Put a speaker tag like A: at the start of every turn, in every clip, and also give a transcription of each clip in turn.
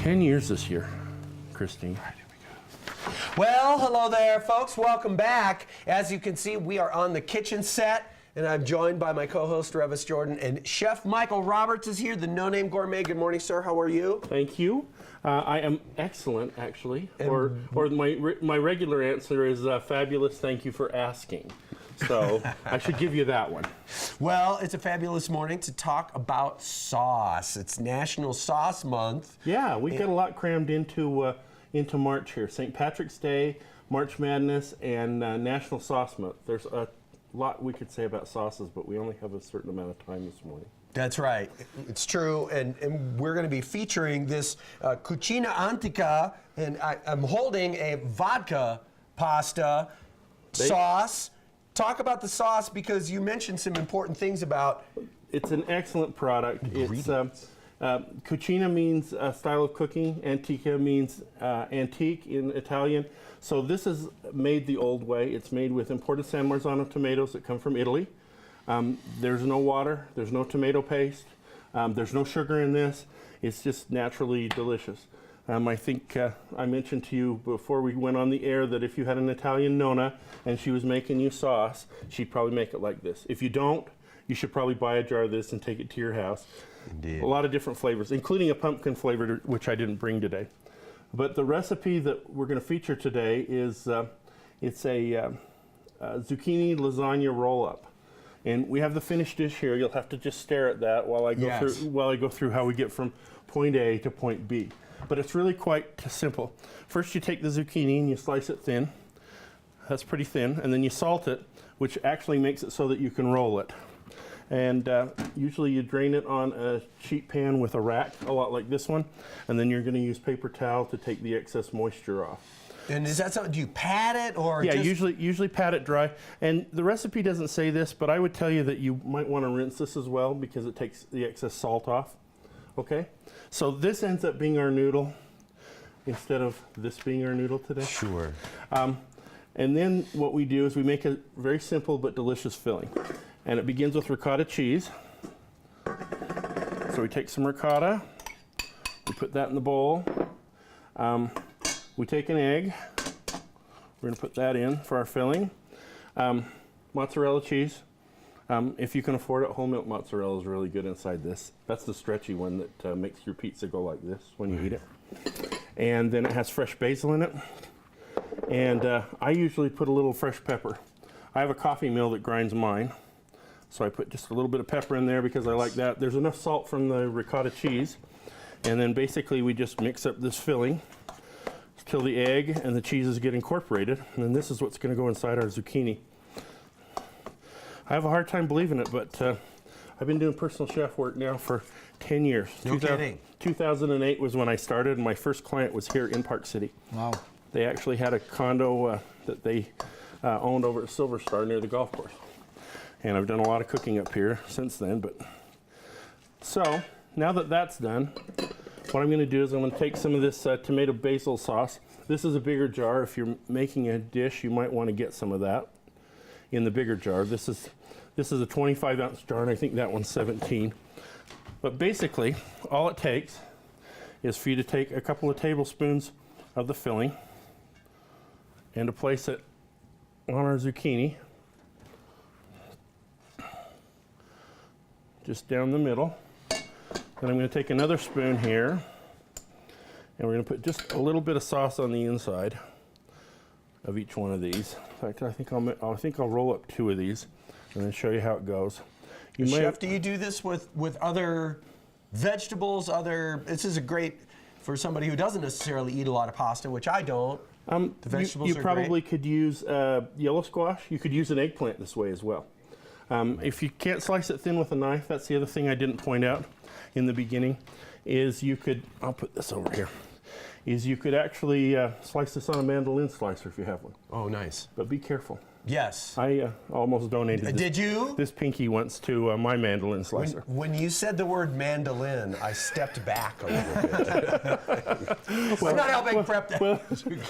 A: 10 years this year, Christine.
B: Well, hello there, folks. Welcome back. As you can see, we are on the kitchen set, and I'm joined by my co-host, Revis Jordan, and Chef Michael Roberts is here, the No Name Gourmet. Good morning, sir. How are you?
A: Thank you. I am excellent, actually. Or my regular answer is fabulous. Thank you for asking. So I should give you that one.
B: Well, it's a fabulous morning to talk about sauce. It's National Sauce Month.
A: Yeah, we've got a lot crammed into March here. St. Patrick's Day, March Madness, and National Sauce Month. There's a lot we could say about sauces, but we only have a certain amount of time this morning.
B: That's right. It's true, and we're going to be featuring this Cucina Antica, and I'm holding a vodka pasta sauce. Talk about the sauce, because you mentioned some important things about.
A: It's an excellent product. It's Cucina means style of cooking. Antica means antique in Italian. So this is made the old way. It's made with imported San Marzano tomatoes that come from Italy. There's no water. There's no tomato paste. There's no sugar in this. It's just naturally delicious. I think I mentioned to you before we went on the air that if you had an Italian nonna and she was making you sauce, she'd probably make it like this. If you don't, you should probably buy a jar of this and take it to your house.
B: Indeed.
A: A lot of different flavors, including a pumpkin flavor, which I didn't bring today. But the recipe that we're going to feature today is it's a zucchini lasagna roll-up. And we have the finished dish here. You'll have to just stare at that while I go through how we get from point A to point B. But it's really quite simple. First, you take the zucchini and you slice it thin. That's pretty thin. And then you salt it, which actually makes it so that you can roll it. And usually you drain it on a sheet pan with a rack, a lot like this one. And then you're going to use paper towel to take the excess moisture off.
B: And is that something, do you pat it or
A: Yeah,
B: just
A: usually pat it dry. And the recipe doesn't say this, but I would tell you that you might want to rinse this as well, because it takes the excess salt off. Okay? So this ends up being our noodle instead of this being our noodle today.
B: Sure.
A: And then what we do is we make a very simple but delicious filling. And it begins with ricotta cheese. So we take some ricotta, we put that in the bowl. We take an egg, we're going to put that in for our filling. Mozzarella cheese. If you can afford it, whole milk mozzarella is really good inside this. That's the stretchy one that makes your pizza go like this when you eat it. And then it has fresh basil in it. And I usually put a little fresh pepper. I have a coffee mill that grinds mine, so I put just a little bit of pepper in there because I like that. There's enough salt from the ricotta cheese. And then basically we just mix up this filling till the egg and the cheeses get incorporated. And then this is what's going to go inside our zucchini. I have a hard time believing it, but I've been doing personal chef work now for 10 years.
B: No kidding.
A: 2008 was when I started, and my first client was here in Park City.
B: Wow.
A: They actually had a condo that they owned over at Silver Star near the golf course. And I've done a lot of cooking up here since then. So now that that's done, what I'm going to do is I'm going to take some of this tomato basil sauce. This is a bigger jar. If you're making a dish, you might want to get some of that in the bigger jar. This is a 25-ounce jar, and I think that one's 17. But basically, all it takes is for you to take a couple of tablespoons of the filling and to place it on our zucchini, just down the middle. Then I'm going to take another spoon here, and we're going to put just a little bit of sauce on the inside of each one of these. In fact, I think I'll roll up 2 of these and then show you how it goes.
B: Chef, do you do this with other vegetables? This is a great for somebody who doesn't necessarily eat a lot of pasta, which I don't. The vegetables
A: you probably could use yellow squash. You could use an eggplant this way as well. If you can't slice it thin with a knife, that's the other thing I didn't point out in the beginning, is you could, I'll put this over here, is you could actually slice this on a mandolin slicer if you have one.
B: Oh, nice.
A: But be careful.
B: Yes.
A: I almost donated
B: this
A: pinky once to my mandolin slicer.
B: When you said the word mandolin, I stepped back a little bit. I'm not helping prep that.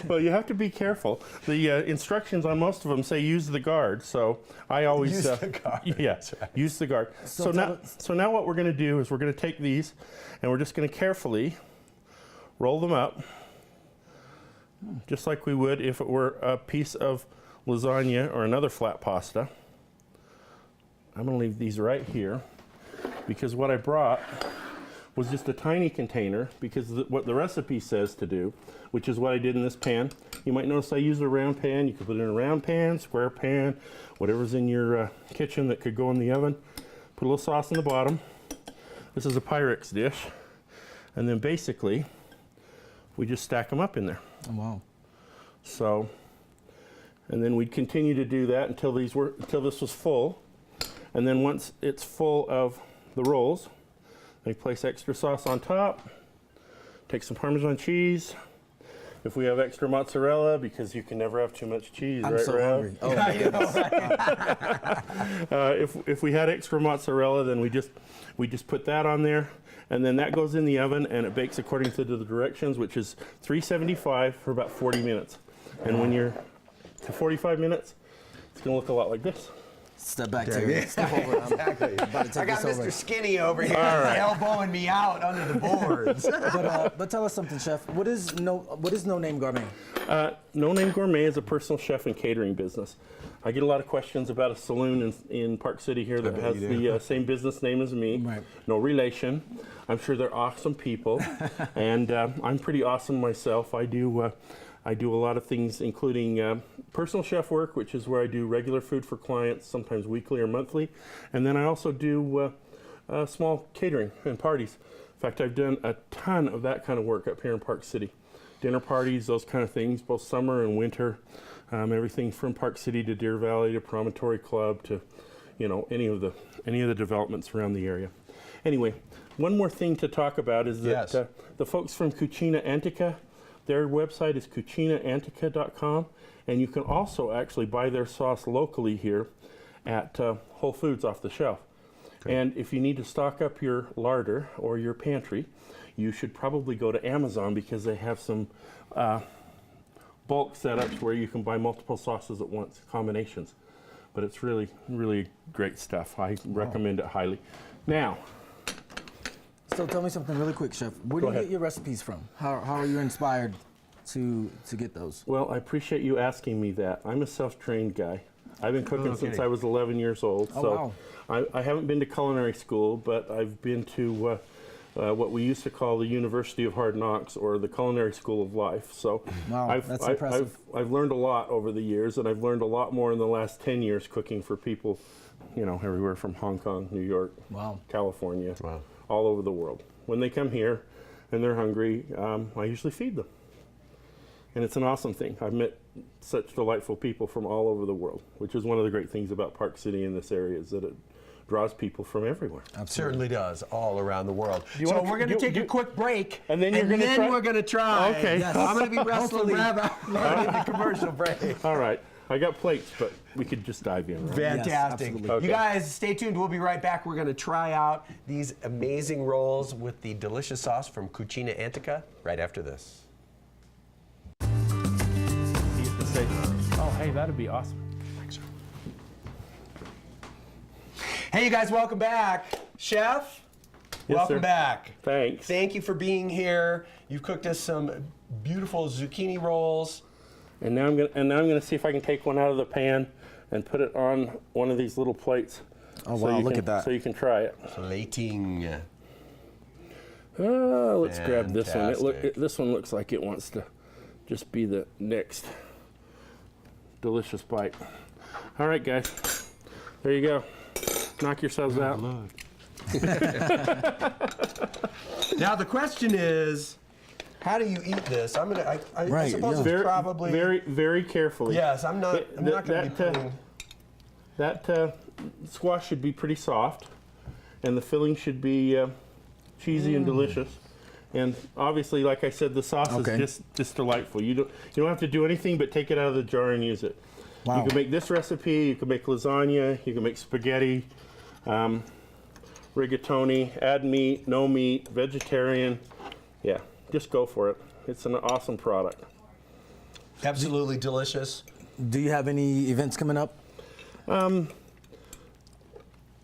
A: Well, you have to be careful. The instructions on most of them say use the guard, so I always
B: use the guard.
A: Yeah, right. Use the guard. So now what we're going to do is we're going to take these, and we're just going to carefully roll them up, just like we would if it were a piece of lasagna or another flat pasta. I'm going to leave these right here because what I brought was just a tiny container because what the recipe says to do, which is what I did in this pan. You might notice I used a round pan. You could put it in a round pan, square pan, whatever's in your kitchen that could go in the oven. Put a little sauce in the bottom. This is a Pyrex dish. And then basically, we just stack them up in there.
C: Oh, wow.
A: So, and then we'd continue to do that until this was full. And then once it's full of the rolls, we place extra sauce on top, take some Parmesan cheese. If we have extra mozzarella, because you can never have too much cheese,
C: I'm
A: right,
C: so
A: Rob?
C: hungry. Oh, my goodness.
A: If we had extra mozzarella, then we just put that on there, and then that goes in the oven and it bakes according to the directions, which is 375 for about 40 minutes. And when you're to 45 minutes, it's going to look a lot like this.
C: Step back, Terry. Step over.
B: Exactly.
C: I'm about to take
B: I got
C: this
B: Mr.
C: over.
B: Skinny over here elbowing me out under the boards.
C: But tell us something, Chef. What is No Name Gourmet?
A: No Name Gourmet is a personal chef and catering business. I get a lot of questions about a saloon in Park City here that has the same business name as me.
C: Right.
A: No relation. I'm sure they're awesome people, and I'm pretty awesome myself. I do a lot of things, including personal chef work, which is where I do regular food for clients, sometimes weekly or monthly. And then I also do small catering and parties. In fact, I've done a ton of that kind of work up here in Park City. Dinner parties, those kind of things, both summer and winter. Everything from Park City to Deer Valley to Promontory Club to, any of the developments around the area. Anyway, one more thing to talk about is that the folks from Cucina Antica, their website is cucinaantica.com, and you can also actually buy their sauce locally here at Whole Foods off the shelf. Okay. And if you need to stock up your larder or your pantry, you should probably go to Amazon because they have some bulk setups where you can buy multiple sauces at once, combinations. But it's really, really great stuff. I recommend it highly. Now,
C: So tell me something really quick, Chef. Where do you get your recipes from? How are you inspired to get those?
A: well, I appreciate you asking me that. I'm a self-trained guy. I've been cooking since I was 11 years old.
C: Oh,
A: So I haven't been to culinary school, but I've been to what we used to call the University of Hard Knocks, or the Culinary School of Life. So
C: Wow, that's impressive.
A: I've learned a lot over the years, and I've learned a lot more in the last 10 years cooking for people, everywhere from Hong Kong, New York,
C: Wow.
A: California, all over the world. When they come here and they're hungry, I usually feed them. And it's an awesome thing. I've met such delightful people from all over the world, which is one of the great things about Park City in this area, is that it draws people from everywhere.
B: Certainly does, all around the world. So
A: wanna-
B: we're going to
A: do-
B: take
A: do-
B: a quick break,
A: and then you're gonna try-
B: we're going to try.
A: Okay. Yes.
B: I'm going to be wrestling Rabbit in the commercial break.
A: All right. I got plates, but we could just dive in, right?
B: Fantastic.
C: absolutely.
A: Okay.
B: You guys, stay tuned. We'll be right back. We're going to try out these amazing rolls with the delicious sauce from Cucina Antica right after this.
A: He used to say, oh, hey, that'd be awesome.
B: Hey, you guys, welcome back. Chef,
A: Yes,
B: welcome
A: sir.
B: back.
A: Thanks.
B: Thank you for being here. You've cooked us some beautiful zucchini rolls.
A: And now I'm gonna see if I can take one out of the pan and put it on one of these little plates.
C: Oh, wow, look
A: can,
C: at that.
A: So you can try it.
B: Plating.
A: Let's grab this one.
B: Fantastic.
A: This one looks like it wants to just be the next delicious bite. All right, guys. There you go. Knock yourselves out.
B: Now the question is, how do you eat this? I
C: Right,
B: suppose
C: yeah.
B: it's probably
A: very, very carefully.
B: Yes, I'm not going to be putting.
A: That squash should be pretty soft, and the filling should be cheesy and delicious. And obviously, like I said, the sauce
C: Okay.
A: is just delightful. You don't have to do anything but take it out of the jar and use it.
C: Wow.
A: You can make this recipe. You can make lasagna. You can make spaghetti, rigatoni. Add meat, no meat, vegetarian. Yeah, just go for it. It's an awesome product.
B: Absolutely delicious.
C: Do you have any events coming up?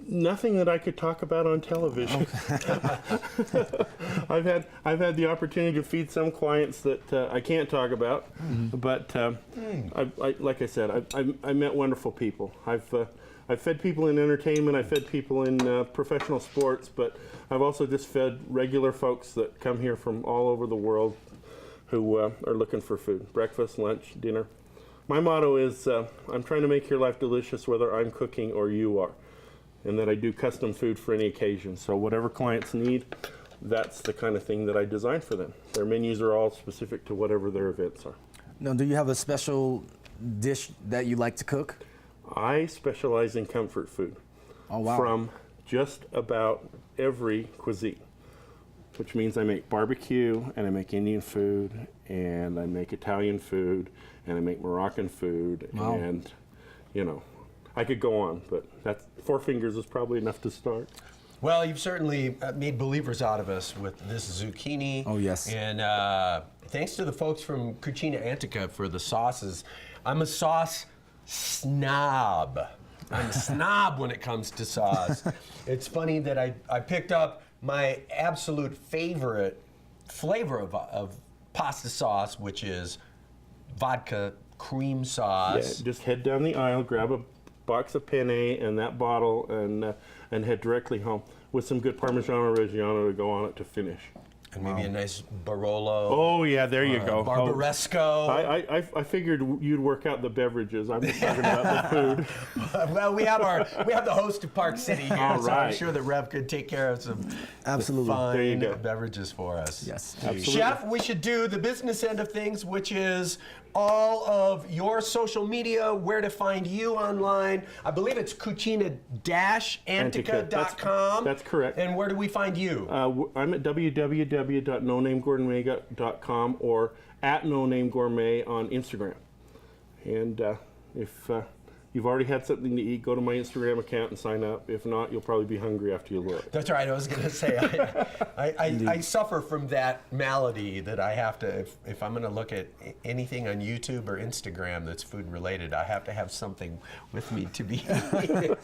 A: Nothing that I could talk about on television. I've had the opportunity to feed some clients that I can't talk about, but like I said, I met wonderful people. I've fed people in entertainment. I've fed people in professional sports, but I've also just fed regular folks that come here from all over the world who are looking for food, breakfast, lunch, dinner. My motto is, I'm trying to make your life delicious whether I'm cooking or you are, and that I do custom food for any occasion. So whatever clients need, that's the kind of thing that I design for them. Their menus are all specific to whatever their events are.
C: Now, do you have a special dish that you like to cook?
A: I specialize in comfort food.
C: Oh, wow.
A: From just about every cuisine, which means I make barbecue, and I make Indian food, and I make Italian food, and I make Moroccan food,
C: Wow.
A: and you know, I could go on, but that's 4 fingers is probably enough to start.
B: Well, you've certainly made believers out of us with this zucchini.
C: Oh, yes.
B: And thanks to the folks from Cucina Antica for the sauces. I'm a sauce snob. I'm a snob when it comes to sauce. It's funny that I picked up my absolute favorite flavor of pasta sauce, which is vodka cream sauce.
A: Yeah, just head down the aisle, grab a box of penne and that bottle, and head directly home with some good Parmigiano Reggiano to go on it to finish.
B: And maybe a nice Barolo.
A: Oh yeah, there you go.
B: Barbaresco.
A: I figured you'd work out the beverages. I'm just talking about the food.
B: Well, we have the host of Park City here,
A: All
B: so I'm
A: right.
B: sure that Rev could take care of some
C: Absolutely.
A: There you
B: fine
A: go.
B: beverages for us.
C: Yes.
A: Absolutely.
B: Chef, we should do the business end of things, which is all of your social media, where to find you online. I believe it's cucina-antica.com.
A: That's correct.
B: And where do we find you?
A: I'm at www.nonamegourmet.com or at nonamegourmet on Instagram. And if you've already had something to eat, go to my Instagram account and sign up. If not, you'll probably be hungry after you look.
B: That's right. I was going to say, I suffer from that malady that I have to, if I'm going to look at anything on YouTube or Instagram that's food related, I have to have something with me to be eating.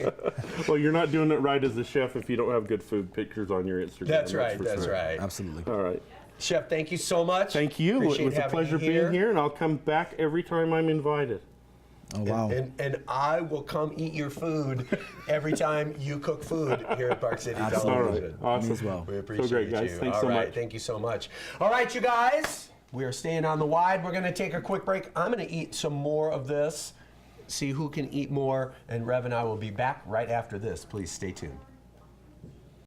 A: Well, you're not doing it right as a chef if you don't have good food pictures on your Instagram.
B: That's right.
A: for
B: That's
A: sure.
B: right.
C: Absolutely.
A: All right.
B: Chef, thank you so much.
A: Thank you.
B: Appreciate
A: It was a
B: having
A: pleasure
B: you
A: being here, and I'll come back every time I'm invited.
C: Oh, wow.
B: And I will come eat your food every time you cook food here at Park City
C: Absolutely.
B: Television.
A: All right. Awesome.
C: Me as well.
B: We appreciate
A: So great, guys.
B: you.
A: Thanks
B: All
A: so
B: right,
A: much.
B: thank you so much. All right, you guys, we are staying on the wide. We're going to take a quick break. I'm going to eat some more of this, see who can eat more, and Rev and I will be back right after this. Please stay tuned.